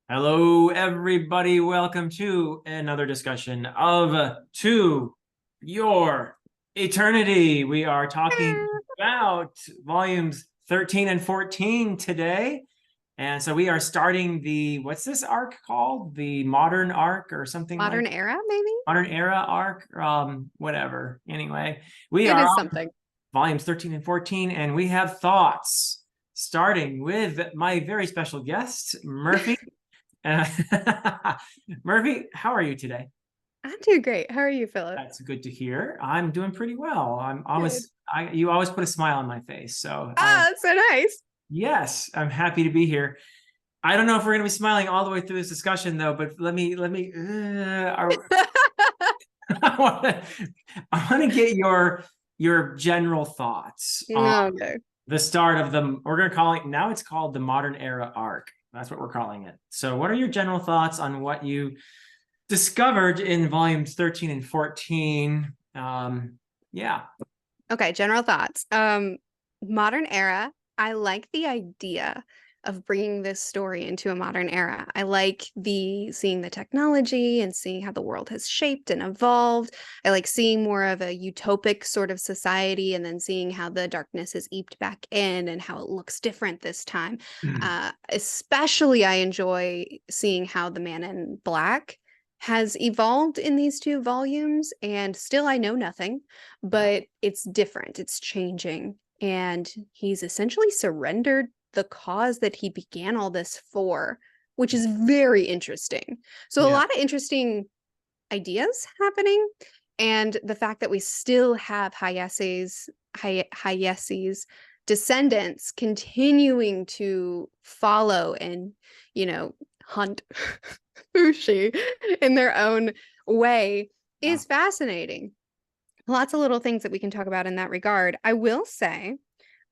Hello, everybody. Welcome to another discussion of To Your Eternity. We are talking about volumes 13 and 14 today. And so we are starting what's this arc called? The modern arc or something like Modern era, maybe? modern era arc, whatever. Anyway, we It are is on something. volumes 13 and 14, and we have thoughts starting with my very special guest, Merphy. Uh, Merphy, how are you today? I'm doing great. How are you, Philip? That's good to hear. I'm doing pretty well. Good. You always put a smile on my face. So That's so nice. yes, I'm happy to be here. I don't know if we're going to be smiling all the way through this discussion though, but I want to get your general thoughts on Okay. the start of we're going to call it, now it's called the modern era arc. That's what we're calling it. So what are your general thoughts on what you discovered in volumes 13 and 14? Yeah. Okay, general thoughts. Modern era. I like the idea of bringing this story into a modern era. I like the seeing the technology and seeing how the world has shaped and evolved. I like seeing more of a utopic sort of society and then seeing how the darkness is eeped back in and how it looks different this time. Especially, I enjoy seeing how the man in black has evolved in these two volumes, and still I know nothing, Yeah. but it's different, it's changing, and he's essentially surrendered the cause that he began all this for, which is very interesting. So a Yeah. lot of interesting ideas happening, and the fact that we still have Hayese's descendants continuing to follow and, hunt Fushi in their own way Yeah. is fascinating. Lots of little things that we can talk about in that regard. I will say,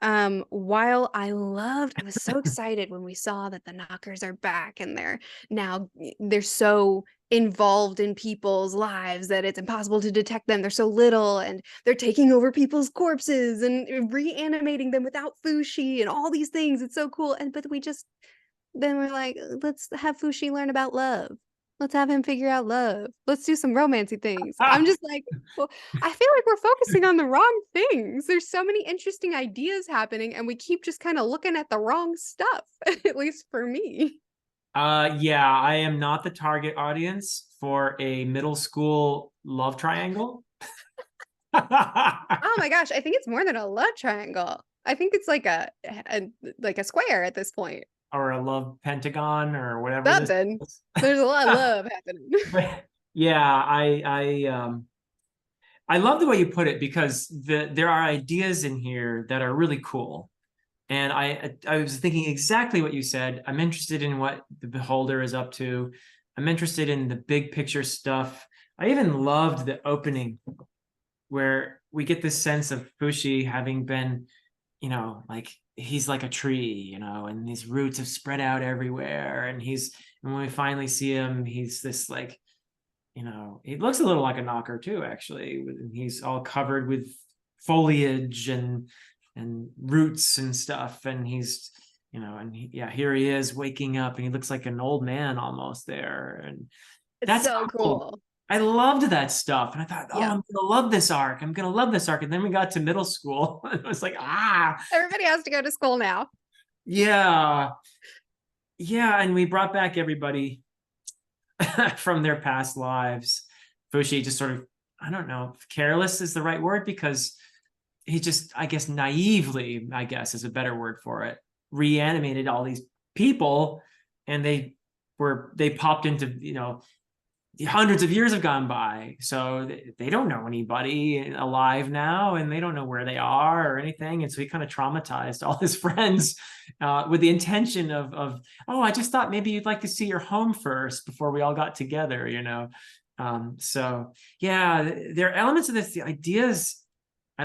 while I was so excited when we saw that the knockers are back and they're so involved in people's lives that it's impossible to detect them. They're so little and they're taking over people's corpses and reanimating them without Fushi and all these things. It's so cool. But then we're like, let's have Fushi learn about love. Let's have him figure out love. Let's do some romancy things. I'm Ah, just like, well, I feel like we're focusing on the wrong things. There's so many interesting ideas happening, and we keep just kind of looking at the wrong stuff, at least for me. yeah, I am not the target audience for a middle school love triangle. Oh my gosh, I think it's more than a love triangle. I think it's like a square at this point. Or a love pentagon or whatever this Something. is. There's a lot of love happening. But yeah, I love the way you put it because there are ideas in here that are really cool. And I was thinking exactly what you said. I'm interested in what the beholder is up to. I'm interested in the big picture stuff. I even loved the opening where we get this sense of Fushi having been, like he's like a tree, and his roots have spread out everywhere. And when we finally see him, he's this like, he looks a little like a knocker too, actually. He's all covered with foliage and roots and stuff. And yeah, here he is waking up and he looks like an old man almost there. And It's that's so cool. cool. I loved that stuff. And I thought, oh, Yep. I'm gonna love this arc. I'm gonna love this arc. And then we got to middle school and it was like, Everybody has to go to school now. yeah, yeah. And we brought back everybody from their past lives. Fushi just sort of, I don't know if careless is the right word, because he just, I guess, naively, I guess is a better word for it, reanimated all these people, and they popped into, hundreds of years have gone by, so they don't know anybody alive now, and they don't know where they are or anything, and so he kind of traumatized all his friends with the intention of, oh, I just thought maybe you'd like to see your home first before we all got together. So yeah, there are elements of this, the ideas.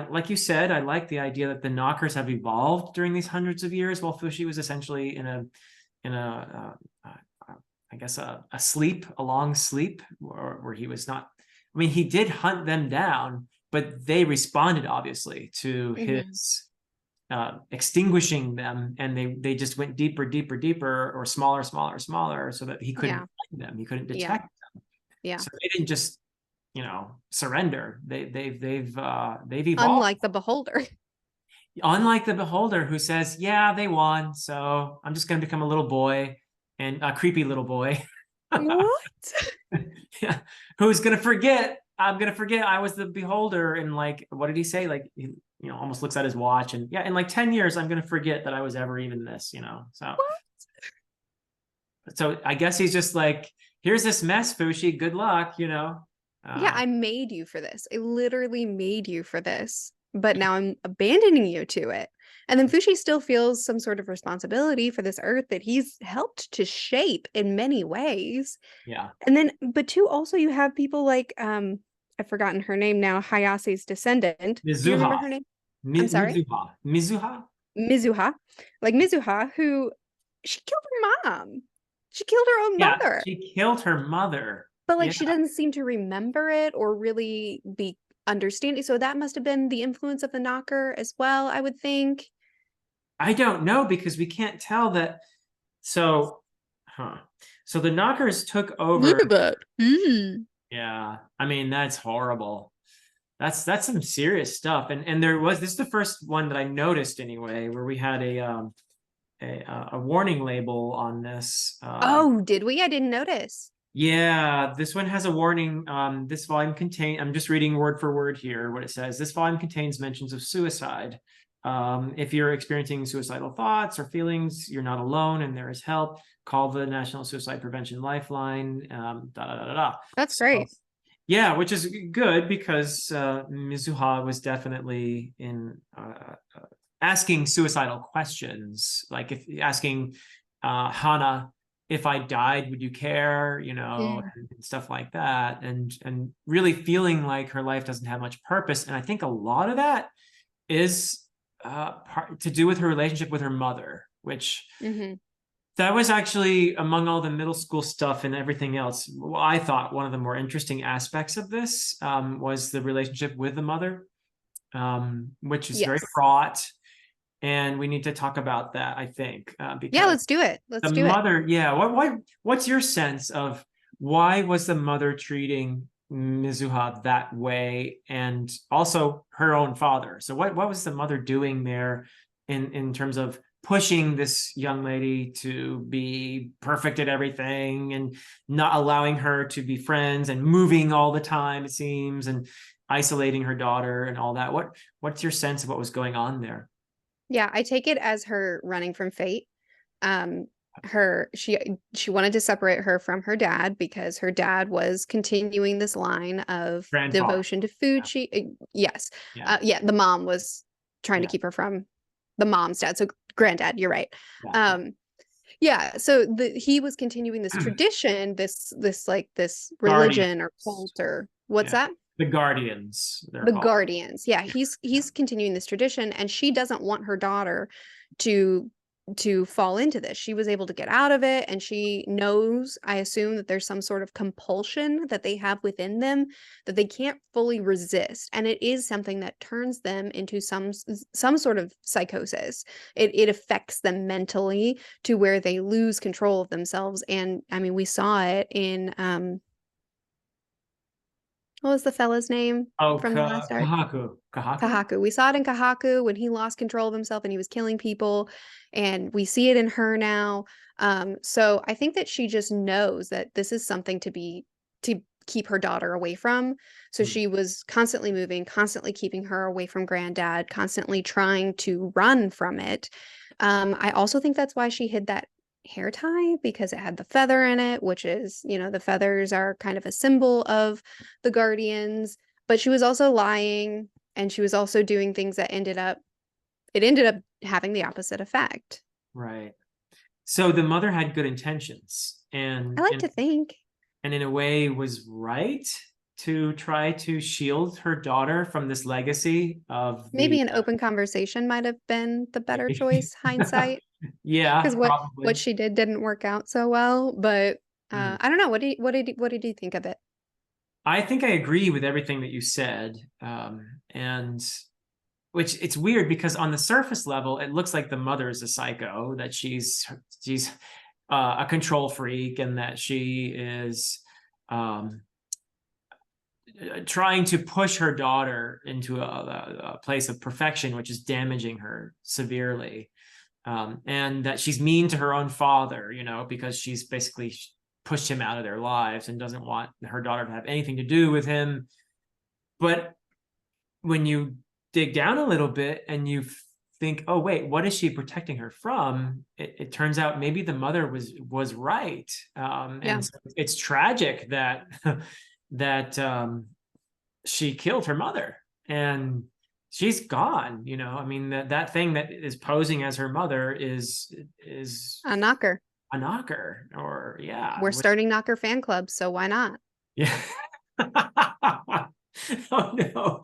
Like you said, I like the idea that the knockers have evolved during these hundreds of years, while Fushi was essentially in a I guess a sleep, a long sleep, where he was not. I mean, he did hunt them down, but they responded obviously to Hmm. his extinguishing them, and they just went deeper, deeper, deeper, or smaller, smaller, smaller, so that he couldn't Yeah. find them, he couldn't Yeah. detect them. Yeah. So they didn't just, surrender. They've evolved. Unlike the beholder. Unlike the beholder, who says, "Yeah, they won, so I'm just going to become a little boy, and a creepy little boy." What? Yeah, who's gonna forget? I'm gonna forget I was the beholder. And like, what did he say? Like, he, almost looks at his watch, and yeah, in like 10 years, I'm gonna forget that I was ever even this. So I guess he's just like, here's this mess, Fushi. Good luck. Yeah, I made you for this. I literally made you for this, but now I'm abandoning you to it. And then Fushi still feels some sort of responsibility for this earth that he's helped to shape in many ways. Yeah. And then, but two, also you have people like, I've forgotten her name now, Hayase's descendant. Do you remember Mizuha. her name? I'm sorry? Mizuha. Mizuha. Like Mizuha, who she killed her mom. She killed her own Yeah, mother. she killed her mother. But like Yeah. she doesn't seem to remember it or really be understanding. So that must have been the influence of the knocker as well, I would think. I don't know, because we can't tell that. So, so the knockers took over. Look at that. Yeah, I mean, that's horrible. That's some serious stuff. And this is the first one that I noticed anyway, where we had a warning label on this. Oh, did we? I didn't notice. Yeah, this one has a warning. This volume I'm just reading word for word here what it says. This volume contains mentions of suicide. If you're experiencing suicidal thoughts or feelings, you're not alone and there is help. Call the National Suicide Prevention Lifeline. That's So, great. yeah, which is good, because Mizuha was definitely asking suicidal questions, like if asking Hana, if I died, would you care? Yeah. And stuff like that, and really feeling like her life doesn't have much purpose. And I think a lot of that is to do with her relationship with her mother, which that was actually, among all the middle school stuff and everything else, I thought one of the more interesting aspects of this was the relationship with the mother, which is very Yes. fraught. And we need to talk about that, I think, Yeah, because let's do it. Let's the do it. mother, yeah. What's your sense of why was the mother treating Mizuha that way, and also her own father? So what was the mother doing there in terms of pushing this young lady to be perfect at everything, and not allowing her to be friends, and moving all the time, it seems, and isolating her daughter and all that? What's your sense of what was going on there? Yeah, I take it as her running from fate. Her she wanted to separate her from her dad because her dad was continuing this line of Grandfather. devotion to food. Yes. Yeah. Yeah, the mom was trying to Yeah. keep her from the mom's dad. So granddad, you're right. Yeah. Yeah, so he was continuing this tradition, this religion or Guardians. cult or what's Yeah. that? The Guardians, they're The called. guardians. Yeah, he's continuing this tradition and she doesn't want her daughter to fall into this. She was able to get out of it and she knows, I assume, that there's some sort of compulsion that they have within them that they can't fully resist, and it is something that turns them into some sort of psychosis. It affects them mentally to where they lose control of themselves. And I mean, we saw it in what was the fella's name Oh, from the last arc? Kahaku. Kahaku. We saw it in Kahaku when he lost control of himself and he was killing people, and we see it in her now. So I think that she just knows that this is something to keep her daughter away from. So she was constantly moving, constantly keeping her away from granddad, constantly trying to run from it. I also think that's why she hid that hair tie, because it had the feather in it, which is, the feathers are kind of a symbol of the guardians. But she was also lying, and she was also doing things that ended up having the opposite effect. Right. So the mother had good intentions, I like to think. and in a way was right to try to shield her daughter from this legacy of Maybe an open conversation might have been the better choice, hindsight, yeah, because what probably. she did didn't work out so well. But I don't know. What did you think of it? I think I agree with everything that you said. And which it's weird because on the surface level, it looks like the mother is a psycho, that she's a control freak, and that she is um, trying to push her daughter into a place of perfection, which is damaging her severely. And that she's mean to her own father, because she's basically pushed him out of their lives and doesn't want her daughter to have anything to do with him. But when you dig down a little bit and you think, oh wait, what is she protecting her from? It turns out maybe the mother was right. And so it's tragic that that she killed her mother, and she's gone. I mean, that thing that is posing as her mother is A knocker. a knocker, or We're starting knocker fan clubs, so why not? yeah. Oh no.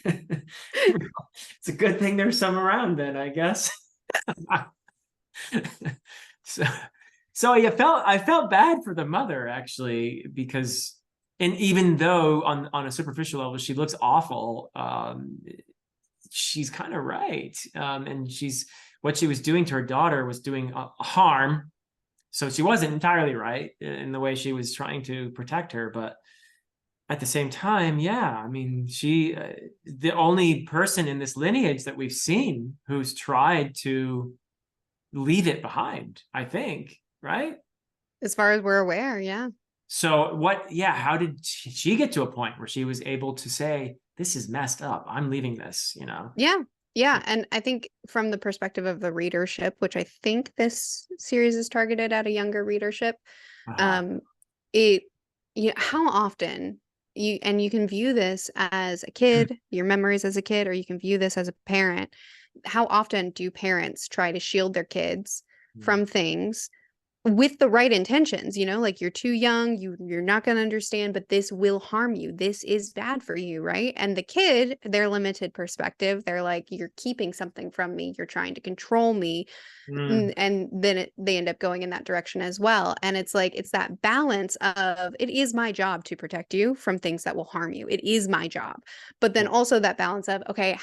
It's a good thing there's some around then, I guess. so I felt bad for the mother, actually, because, and even though on a superficial level she looks awful, she's kind of right. And what she was doing to her daughter was doing harm. So she wasn't entirely right in the way she was trying to protect her, but at the same time, yeah, I mean, the only person in this lineage that we've seen who's tried to leave it behind, I think, right? As far as we're aware, yeah. So how did she get to a point where she was able to say, this is messed up, I'm leaving this, Yeah. And I think from the perspective of the readership, which I think this series is targeted at a younger readership, Uh-huh. it how often you can view this as a kid, your memories as a kid, or you can view this as a parent. How often do parents try to shield their kids from things with the right intentions, like you're too young, you're not going to understand, but this will harm you. This is bad for you, right? And the kid, their limited perspective, they're like, you're keeping something from me, you're trying to control me. Mm. And then they end up going in that direction as well. And it's like, it's that balance of, it is my job to protect you from things that will harm you. It is my job. But then also that balance of, okay,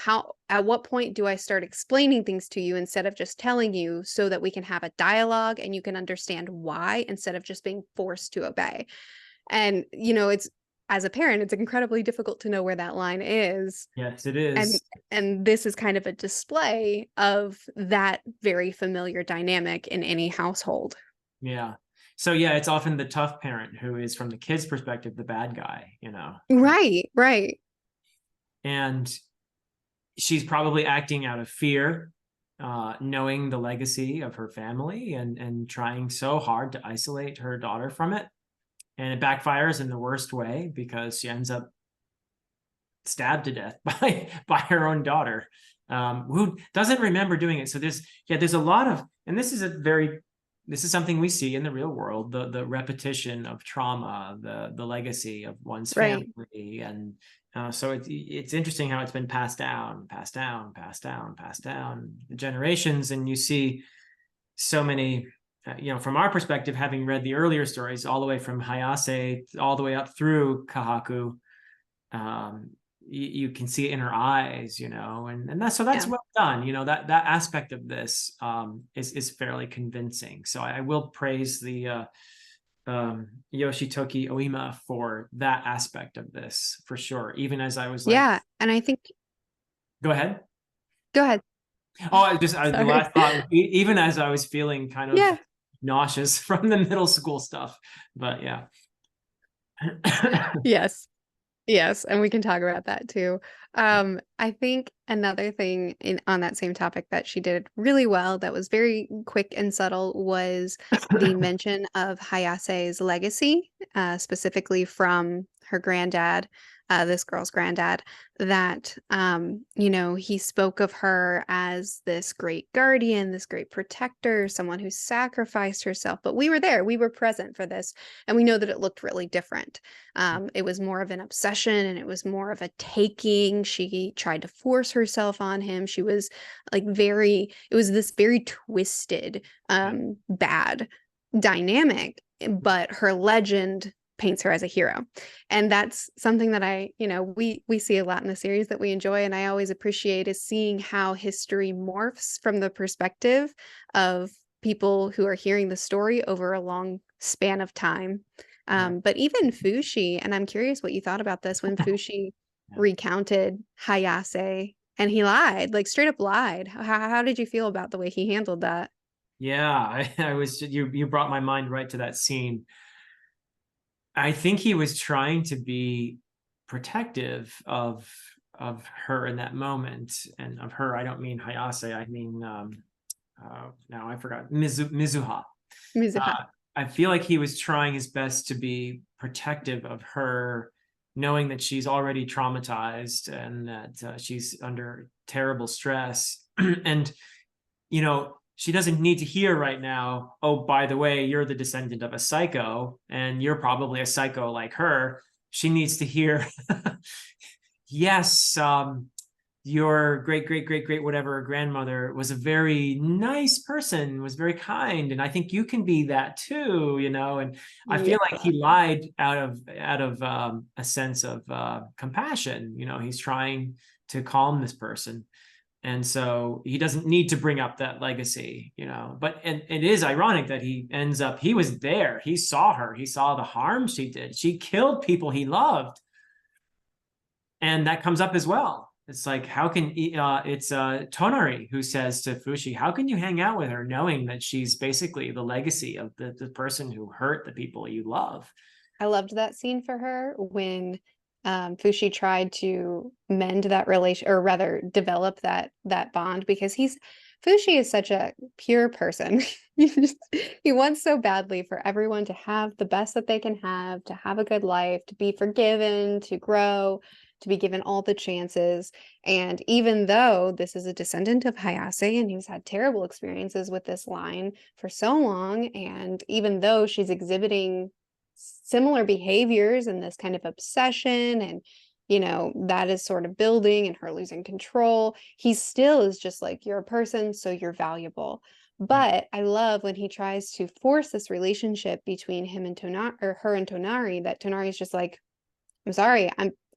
at what point do I start explaining things to you instead of just telling you, so that we can have a dialogue and you can understand why, instead of just being forced to obey. And, it's, as a parent, it's incredibly difficult to know where that line is. Yes, it And is. this is kind of a display of that very familiar dynamic in any household. Yeah. So yeah, it's often the tough parent who is, from the kid's perspective, the bad guy, Right. and she's probably acting out of fear, knowing the legacy of her family, and trying so hard to isolate her daughter from it. And it backfires in the worst way, because she ends up stabbed to death by her own daughter, who doesn't remember doing it. So there's a lot of, and this is something we see in the real world, the repetition of trauma, the legacy of one's Right. family. And so it's interesting how it's been passed down the generations. And you see so many, from our perspective, having read the earlier stories all the way from Hayase all the way up through Kahaku, you can see it in her eyes, and that's well done. That aspect of this is fairly convincing. So I will praise the Yoshitoki Oima for that aspect of this, for sure. Even as I was like, Yeah. And I think, go ahead. go ahead. Oh, the Sorry. last thought, even as I was feeling kind of Yeah. nauseous from the middle school stuff, but yeah. Yes. Yes, and we can talk about that too. I think another thing on that same topic that she did really well, that was very quick and subtle, was the mention of Hayase's legacy, specifically from her granddad, this girl's granddad, that, he spoke of her as this great guardian, this great protector, someone who sacrificed herself. But we were there, we were present for this, and we know that it looked really different. It was more of an obsession, and it was more of a taking. She tried to force herself on him. She was like it was this very twisted, bad dynamic. But her legend paints her as a hero. And that's something that we see a lot in the series that we enjoy, and I always appreciate is seeing how history morphs from the perspective of people who are hearing the story over a long span of time. Right. But even Fushi, and I'm curious what you thought about this when Fushi Yeah. recounted Hayase and he lied, like straight up lied. How did you feel about the way he handled that? Yeah, I was you brought my mind right to that scene. I think he was trying to be protective of her in that moment, and of her, I don't mean Hayase, I mean now I forgot Mizuha. Mizuha. I feel like he was trying his best to be protective of her, knowing that she's already traumatized and that she's under terrible stress, and she doesn't need to hear right now, oh, by the way, you're the descendant of a psycho and you're probably a psycho like her. She needs to hear, yes, your great, great, great, great, whatever grandmother was a very nice person, was very kind. And I think you can be that too, and I Yeah. feel like he lied out of a sense of compassion. He's trying to calm this person. And so he doesn't need to bring up that legacy, but it is ironic that he was there. He saw her. He saw the harm she did. She killed people he loved. And that comes up as well. It's like, how can it's Tonari who says to Fushi, how can you hang out with her knowing that she's basically the legacy of the person who hurt the people you love? I loved that scene for her when Fushi tried to mend that relation, or rather develop that bond, because Fushi is such a pure person. He wants so badly for everyone to have the best that they can have, to have a good life, to be forgiven, to grow, to be given all the chances. And even though this is a descendant of Hayase and he's had terrible experiences with this line for so long, and even though she's exhibiting similar behaviors and this kind of obsession, and that is sort of building and her losing control, he still is just like, you're a person, so you're valuable. Yeah. But I love when he tries to force this relationship between him and Tonari, or her and Tonari, that Tonari is just like, I'm sorry,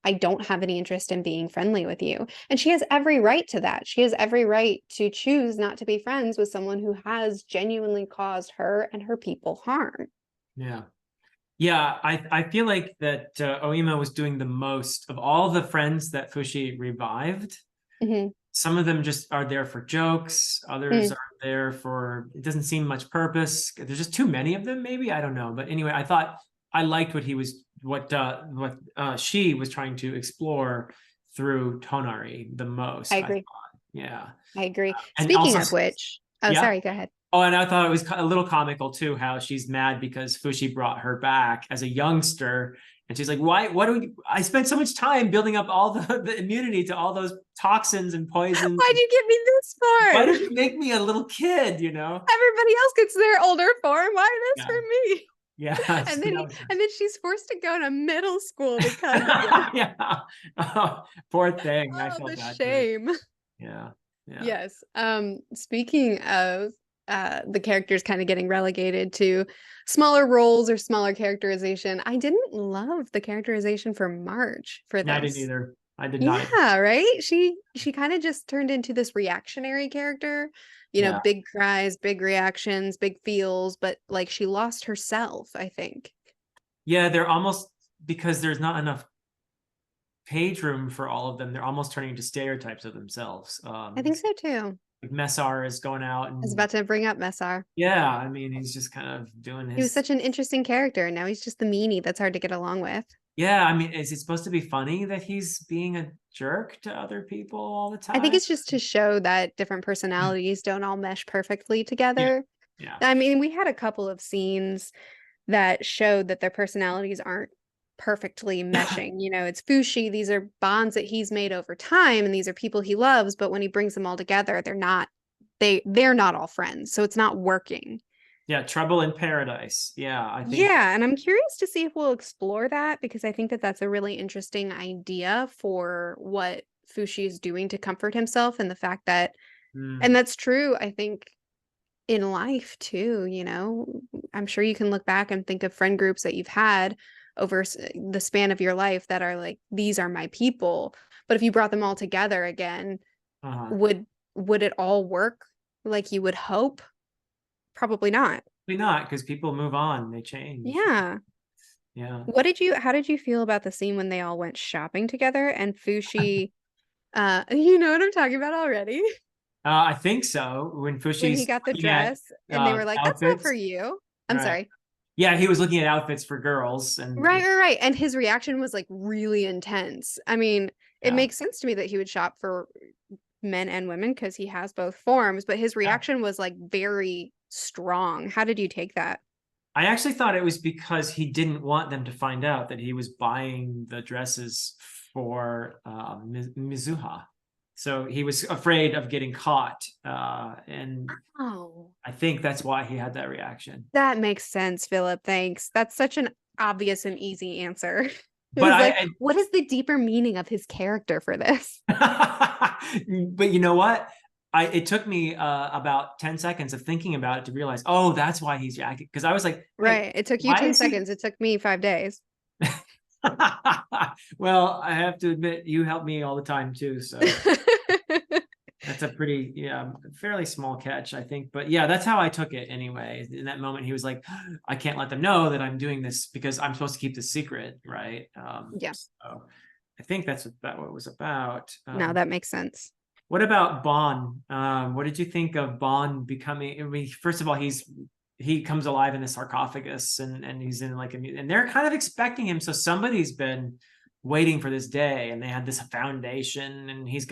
I don't have any interest in being friendly with you. And she has every right to that. She has every right to choose not to be friends with someone who has genuinely caused her and her people harm. Yeah. Yeah, I feel like that Oima was doing the most of all the friends that Fushi revived. Mm-hmm. Some of them just are there for jokes. Others are there for, it doesn't seem much purpose. There's just too many of them, maybe. I don't know. But anyway, I liked what she was trying to explore through Tonari the most. I agree. Yeah. I agree. And Speaking also, of which, oh, yeah. sorry, go ahead. Oh, and I thought it was a little comical too, how she's mad because Fushi brought her back as a youngster. And she's like, why, I spent so much time building up all the immunity to all those toxins and poisons. Why'd you give me this Why form? did you make me a little kid, Everybody else gets their older form. Why this Yeah. for me? Yeah. And then she's forced to go to middle school because of it. Yeah. Oh, poor thing. I Oh, felt the bad for her. shame. Yeah. Yeah. Yes. Speaking of the characters kind of getting relegated to smaller roles or smaller characterization, I didn't love the characterization for March for No, I didn't this. either. I did not. Yeah, right? She kind of just turned into this reactionary character, Yeah. big cries, big reactions, big feels, but like she lost herself, I think. Yeah, they're almost, because there's not enough page room for all of them, they're almost turning into stereotypes of themselves. I think so too. Like Messar is going out I was and about to bring up Messar. yeah, I mean, he's just kind of doing He was his. such an interesting character, and now he's just the meanie that's hard to get along with. Yeah, I mean, is it supposed to be funny that he's being a jerk to other people all the I think time? it's just to show that different personalities don't all mesh perfectly Yeah, together. yeah, I mean, we had a couple of scenes that showed that their personalities aren't perfectly meshing. It's Fushi, these are bonds that he's made over time, and these are people he loves, but when he brings them all together, they're not all friends. So it's not working. yeah. Trouble in Paradise. Yeah, I think. Yeah, and I'm curious to see if we'll explore that, because I think that that's a really interesting idea for what Fushi is doing to comfort himself, and the fact that, and that's true, I think, in life too. I'm sure you can look back and think of friend groups that you've had over the span of your life that are like, these are my people. But if you brought them all together again, Uh-huh. would it all work like you would hope? Probably not. Probably not, because people move on, they change. Yeah. Yeah. How did you feel about the scene when they all went shopping together and Fushi, you know what I'm talking about already? I think so. When When he Fushi's got the looking at dress and they were like, "That's not for outfits, you." I'm right? sorry. Yeah, he was looking at outfits for girls, and Right, right, right. And his reaction was like really intense. I mean, it yeah, makes sense to me that he would shop for men and women because he has both forms, but his yeah. reaction was like very strong. How did you take that? I actually thought it was because he didn't want them to find out that he was buying the dresses for Mizuha. So he was afraid of getting caught, and Oh, I think that's why he had that reaction. that makes sense, Philip. Thanks. That's such an obvious and easy answer. It But was like, what is the deeper meaning of his character for this? but you know what? It took me about 10 seconds of thinking about it to realize, oh, that's why he's jacking. Because I was like, wait, Right. It took you why 10 is he? seconds. It took me 5 days. Well, I have to admit, you help me all the time too. So that's a pretty, yeah, fairly small catch, I think. But yeah, that's how I took it anyway. In that moment, he was like, I can't let them know that I'm doing this because I'm supposed to keep this secret, right? Yeah. So I think that's what it was about. No, that makes sense. What about Bond? What did you think of Bond becoming? I mean, first of all, he comes alive in the sarcophagus, and he's in like and they're kind of expecting him. So somebody's been waiting for this day, and they had this foundation, and he's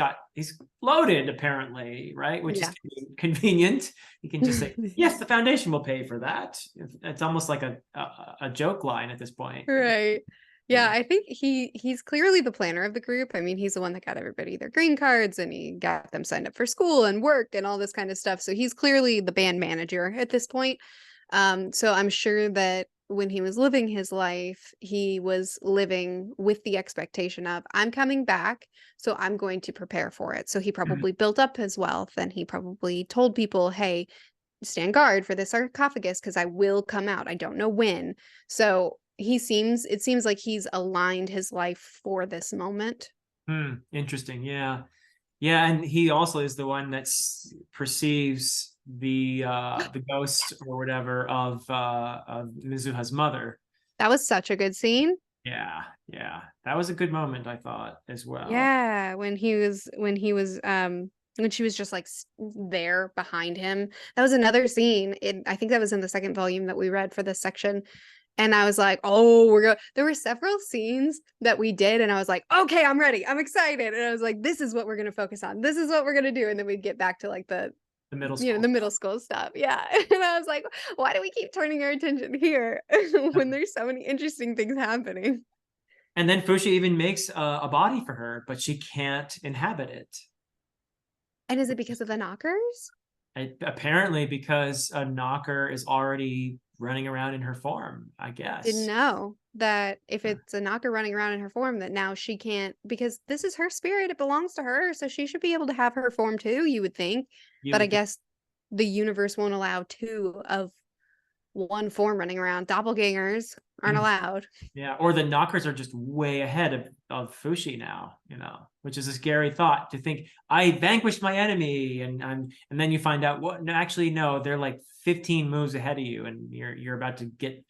loaded apparently, right? Which is Yeah. convenient. You can just say, yes, the foundation will pay for that. It's almost like a joke line at this point. Right. Yeah, Yeah. I think he's clearly the planner of the group. I mean, he's the one that got everybody their green cards and he got them signed up for school and work and all this kind of stuff. So he's clearly the band manager at this point. So I'm sure that when he was living his life, he was living with the expectation of, I'm coming back, so I'm going to prepare for it. So he Mhm. probably built up his wealth and he probably told people, hey, stand guard for the sarcophagus because I will come out. I don't know when. So it seems like he's aligned his life for this moment. Interesting. Yeah. Yeah, and he also is the one that perceives the ghost or whatever of Mizuha's mother. That was such a good scene. Yeah, yeah. That was a good moment, I thought, as well. Yeah, when she was just like there behind him. That was another scene. I think that was in the second volume that we read for this section. And I was like, oh, there were several scenes that we did, and I was like, okay, I'm ready. I'm excited. And I was like, this is what we're gonna focus on. This is what we're gonna do. And then we'd get back to like The middle the school. middle school stuff. Yeah. And I was like, why do we keep turning our attention here when there's so many interesting things happening? And then Fushi even makes a body for her, but she can't inhabit it. And is it because of the knockers? Apparently, because a knocker is already running around in her form, I Didn't guess. know that if it's a knocker running around in her form, that now she can't, because this is her spirit, it belongs to her, so she should be able to have her form too, you would think. You But I would think, guess the universe won't allow two of one form running around. Doppelgangers aren't allowed. yeah, or the knockers are just way ahead of Fushi now, which is a scary thought to think I vanquished my enemy and then you find out what no, actually no, they're like 15 moves ahead of you and you're about to get,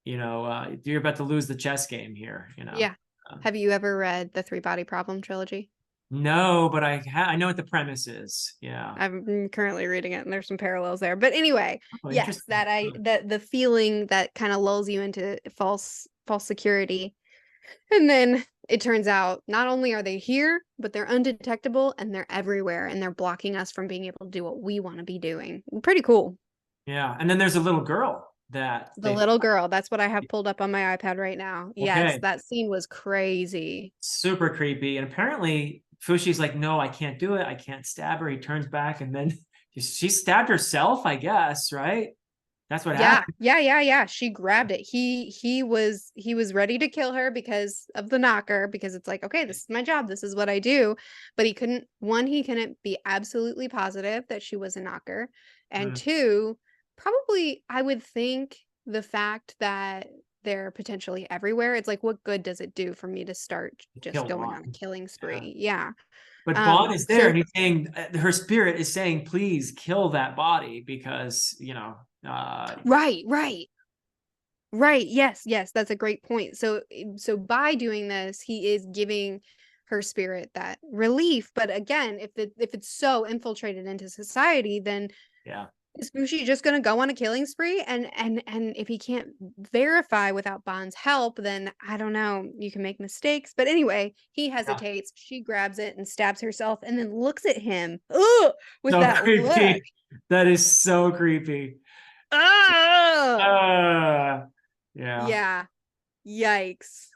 you're about to lose the chess game here. Yeah. Uh, Have you ever read the Three Body Problem trilogy? no, but I know what the premise is. Yeah. I'm currently reading it and there's some parallels there. But anyway, Oh, yes, interesting. that the feeling that kind of lulls you into false security. And then it turns out not only are they here, but they're undetectable and they're everywhere and they're blocking us from being able to do what we want to be doing. Pretty cool. Yeah. And then there's a little girl that The they little girl, that's what I have pulled up on my iPad right now. Yes, okay. that scene was crazy. Super creepy. And apparently Fushi's like, no, I can't do it. I can't stab her. He turns back and then she stabbed herself, I guess, right? That's what Yeah, happened. yeah, yeah, yeah. She grabbed it. He was ready to kill her because of the knocker, because it's like, okay, this is my job. This is what I do. But he couldn't be absolutely positive that she was a knocker. And Mm, two, probably I would think the fact that they're potentially everywhere. It's like, what good does it do for me to start just Kill going on a one. killing Yeah. spree? Yeah. But Bond is there So and he's saying, her spirit is saying, please kill that body because, right, right. Right. Yes, yes, that's a great point. So by doing this, he is giving her spirit that relief. But again, if it's so infiltrated into society, then yeah. is Bushi just gonna go on a killing spree? And if he can't verify without Bond's help, then I don't know. You can make mistakes. But anyway, he Yeah. hesitates. She grabs it and stabs herself, and then looks at him. Ugh, with So that look. creepy. That is so creepy. Oh, Uh, yeah. yeah. Yikes.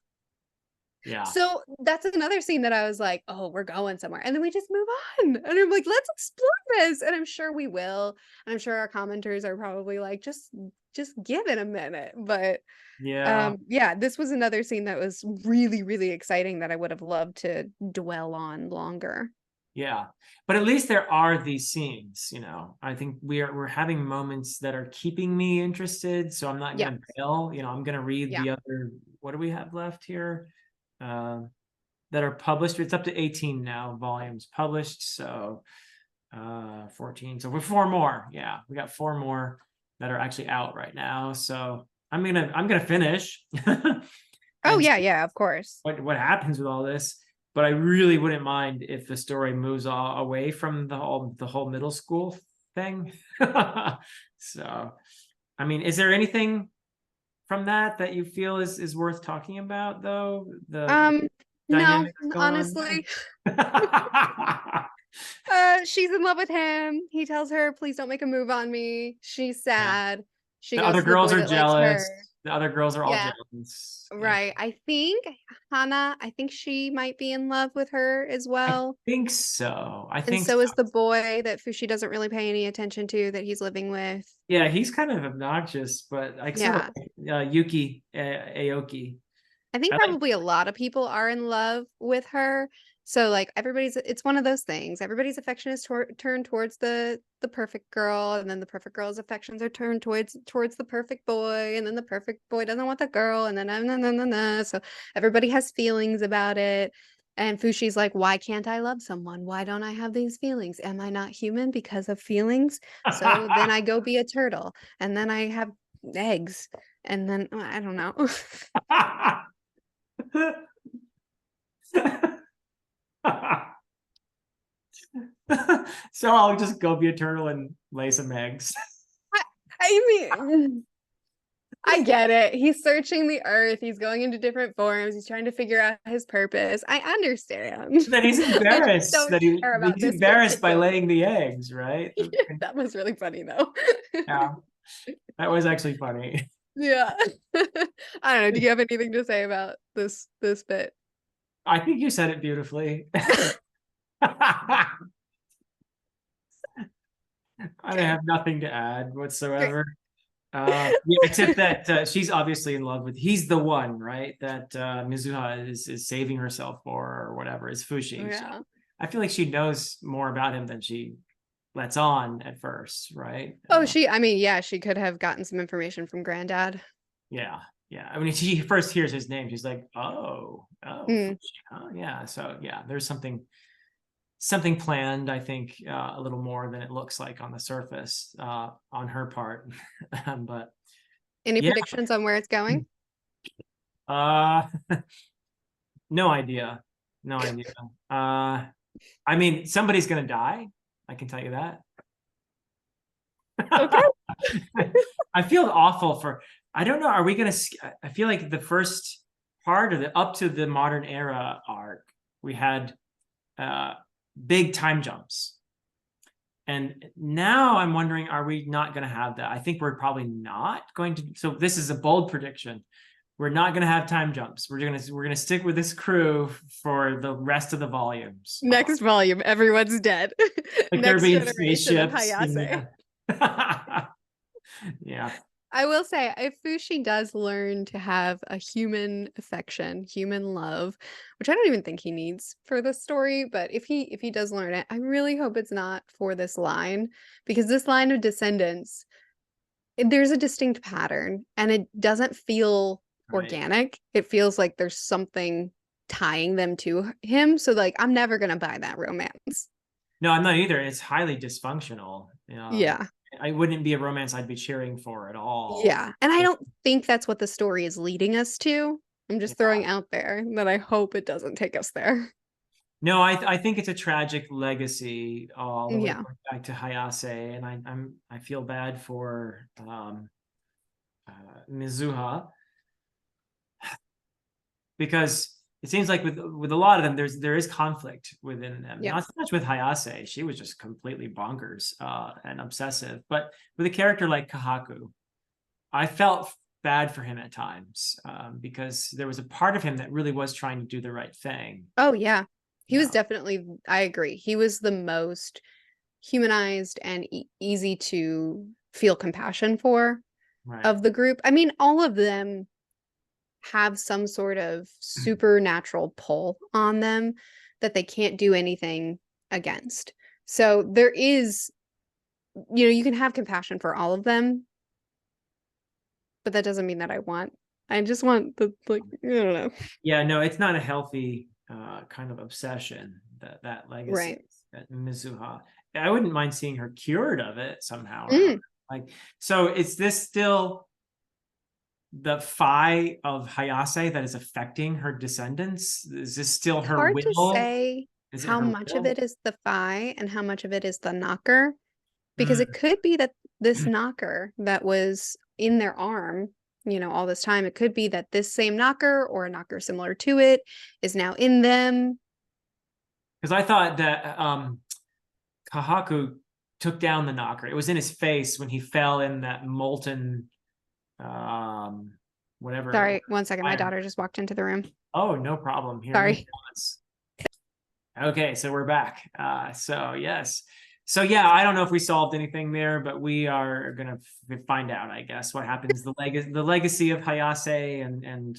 Yeah. So that's another scene that I was like, oh, we're going somewhere. And then we just move on. And I'm like, let's explore this. And I'm sure we will. And I'm sure our commenters are probably like, just give it a minute. But Yeah. yeah, this was another scene that was really, really exciting that I would have loved to dwell on longer. Yeah. But at least there are these scenes, I think we're having moments that are keeping me interested. So I'm not Yeah. gonna bail. I'm gonna read Yeah. the other, what do we have left here? That are published. It's up to 18 now, volumes published. So 14. So we're 4 more. Yeah, we got 4 more that are actually out right now. So I'm gonna finish Oh, and yeah, see yeah, of course. what happens with all this. But I really wouldn't mind if the story moves all away from the whole middle school thing. So, I mean, is there anything from that you feel is worth talking about, though? The No, dynamics going on honestly. there? She's in love with him. He tells her, please don't make a move on me. She's Yeah. sad. She The goes other to the girls boy are that likes jealous. her. The other girls are all Yeah, jealous. Yeah. right. I think she might be in love with her as I well. think so. I And think so so. is the boy that Fushi doesn't really pay any attention to that he's living with. Yeah, he's kind of obnoxious, but I sort of Yeah. like Yuki Aoki. I think I like. probably a lot of people are in love with her. So like it's one of those things. Everybody's affection is turned towards the perfect girl, and then the perfect girl's affections are turned towards the perfect boy, and then the perfect boy doesn't want the girl, and then so everybody has feelings about it. And Fushi's like, why can't I love someone? Why don't I have these feelings? Am I not human because of feelings? So then I go be a turtle, and then I have eggs, and then I don't know. So I'll just go be a turtle and lay some eggs. I mean, I get it. He's searching the earth. He's going into different forms. He's trying to figure out his purpose. I understand. Then he's I just embarrassed don't that care about he's this embarrassed by particular. laying the eggs, right? That was really funny though. Yeah, that was actually funny. Yeah. I don't know. Do you have anything to say about this bit? I think you said it beautifully. I Okay, have nothing to add great. whatsoever. Yeah, except that she's obviously in love with. He's the one, right? That Mizuha is saving herself for, or whatever. Is Fushi. So Yeah. I feel like she knows more about him than she lets on at first, right? Oh, I mean, yeah, she could have gotten some information from Granddad. Yeah, yeah. I mean, she first hears his name, she's like, Mm. Fushi, huh? Yeah. So yeah, there's something planned, I think, a little more than it looks like on the surface, on her part. But Any yeah, predictions on where it's going? uh, no idea, no idea. I mean, somebody's gonna die. I can tell you that. Okay. I feel awful for. I don't know. Are we gonna? I feel like the first part of the up to the modern era arc, we had uh, big time jumps. And now I'm wondering, are we not going to have that? I think we're probably not going to. So this is a bold prediction. We're not going to have time jumps. We're gonna stick with this crew for the rest of the volumes. Next volume, everyone's dead. Like there Next being generation of spaceships. Hayase. Yeah. Yeah. I will say, if Fushi does learn to have a human affection, human love, which I don't even think he needs for this story, but if he does learn it, I really hope it's not for this line, because this line of descendants, there's a distinct pattern, and it doesn't feel Right. organic. It feels like there's something tying them to him. So like I'm never gonna buy that romance. No, I'm not either. It's highly dysfunctional. Yeah. I wouldn't be a romance I'd be cheering for at all. Yeah. And I don't think that's what the story is leading us to. I'm just Yeah. throwing out there that I hope it doesn't take us there. No, I think it's a tragic legacy all the way Yeah. going back to Hayase, and I feel bad for Mizuha, because it seems like with a lot of them, there is conflict within them. Yeah. Not so much with Hayase; she was just completely bonkers and obsessive. But with a character like Kahaku, I felt bad for him at times because there was a part of him that really was trying to do the right thing. Oh yeah. He was Yeah, definitely, I agree. He was the most humanized and easy to feel compassion for right. of the group. I mean, all of them have some sort of supernatural pull on them that they can't do anything against. So there is, you can have compassion for all of them, but that doesn't mean that I just want the, like, I don't know. Yeah, no, it's not a healthy kind of obsession, that legacy Right. at Mizuha. I wouldn't mind seeing her cured of it somehow or Mm, other. Like, so is this still the Phi of Hayase that is affecting her descendants? Is this still it's her hard to will? say Is it how her much of will? it is the Phi and how much of it is the knocker, because it Mm. could be that this knocker that was in their arm, all this time, it could be that this same knocker or a knocker similar to it is now in them. Because I thought that Kahaku took down the knocker. It was in his face when he fell in that molten um whatever it was. Sorry, one second. My Fire. daughter just walked into the room. Oh, no problem. Here, let me Sorry. pause. Okay, so we're back. So yes. So yeah, I don't know if we solved anything there, but we are gonna find out, I guess, what happens. The legacy of Hayase and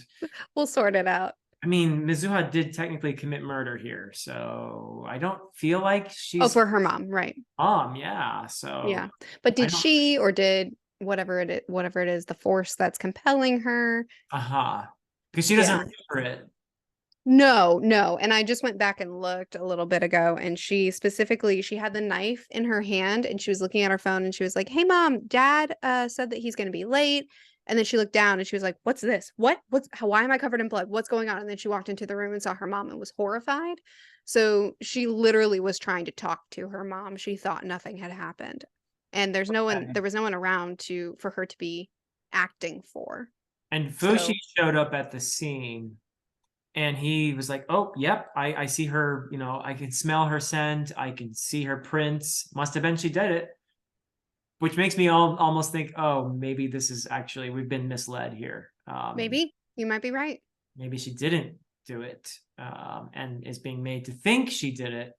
We'll sort it out. I mean, Mizuha did technically commit murder here, so I don't feel like Oh, she's for her mom, right. mom. Yeah, so Yeah. But I did don't. she or did whatever it is, the force that's compelling her? Aha, because she doesn't Yeah. remember it. No, no. And I just went back and looked a little bit ago, and she had the knife in her hand and she was looking at her phone and she was like, "Hey mom, dad said that he's going to be late." And then she looked down and she was like, "What's this? Why am I covered in blood? What's going on?" And then she walked into the room and saw her mom and was horrified. So she literally was trying to talk to her mom. She thought nothing had happened. And Okay. there was no one around for her to be acting for. And Fushi So showed up at the scene. And he was like, "Oh, yep, I see her. I can smell her scent. I can see her prints. Must have been she did it." Which makes me almost think, "Oh, maybe this is actually we've been misled here. maybe you might be right. Maybe she didn't do it, and is being made to think she did it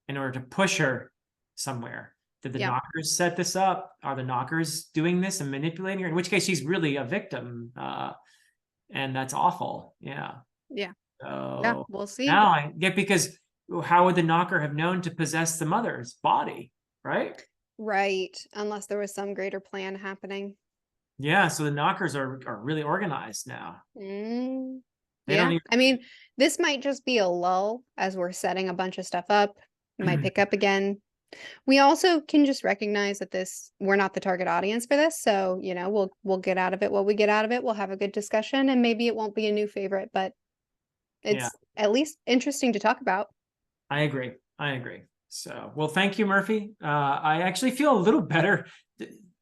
in order to push her somewhere." Did the Yeah. knockers set this up? Are the knockers doing this and manipulating her? In which case, she's really a victim, and that's awful. Yeah. Yeah. Yeah, So we'll see. now I get, because how would the knocker have known to possess the mother's body, right? Right, unless there was some greater plan happening. Yeah, so the knockers are really organized now. Mm, They don't yeah, even. I mean, this might just be a lull as we're setting a bunch of stuff up. Might pick up again. We also can just recognize that we're not the target audience for this, so we'll get out of it what we get out of it. We'll have a good discussion, and maybe it won't be a new favorite, but Yeah, it's at least interesting to talk about. I agree. I agree. So, well, thank you, Murphy. I actually feel a little better.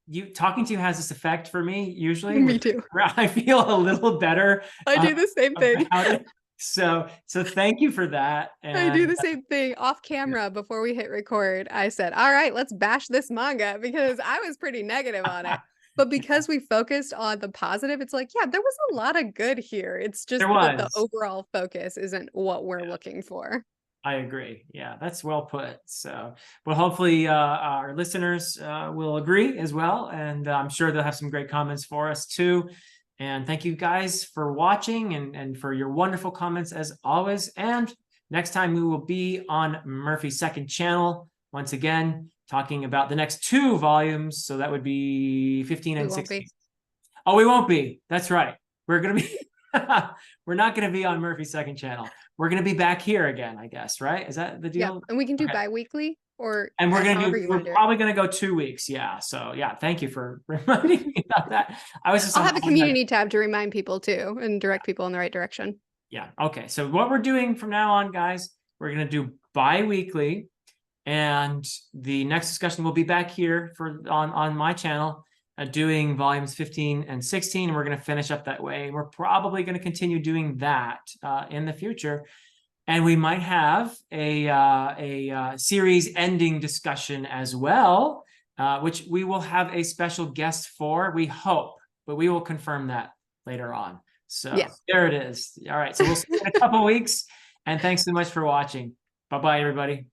You talking to you has this effect for me usually. Me too. I feel a little better I do the same thing. about it. So thank you for that. I do And the same thing off camera before we hit record. I said, "All right, let's bash this manga," because I was pretty negative on it. But because we focused on the positive, it's like, yeah, there was a lot of good here. It's just there that the was. overall focus isn't what we're looking for. I agree. Yeah, that's well put. So, well, hopefully our listeners will agree as well. And I'm sure they'll have some great comments for us too. And thank you guys for watching and for your wonderful comments as always. And next time we will be on Murphy's second channel, once again, talking about the next two volumes. So that would be 15 We and won't 16. be. Oh, we won't be. That's right. We're going to be We're not going to be on Murphy's second channel. We're going to be back here again, I guess, right? Is that the Yeah, deal? and we can do Okay. bi-weekly or And we're however you we're want to do it. probably gonna go 2 weeks. Yeah. So yeah, thank you for reminding me about that. I was just I'll on have a the automatic. community tab to remind people too and direct people in the right direction. Yeah. Okay. So what we're doing from now on, guys, we're gonna do bi-weekly, and the next discussion will be back here for on my channel, doing volumes 15 and 16. And we're gonna finish up that way. We're probably gonna continue doing that in the future. And we might have a series ending discussion as well, which we will have a special guest for, we hope, but we will confirm that later on. So Yes. there it is. All right. So we'll see you in a couple weeks. And thanks so much for watching. Bye-bye, everybody.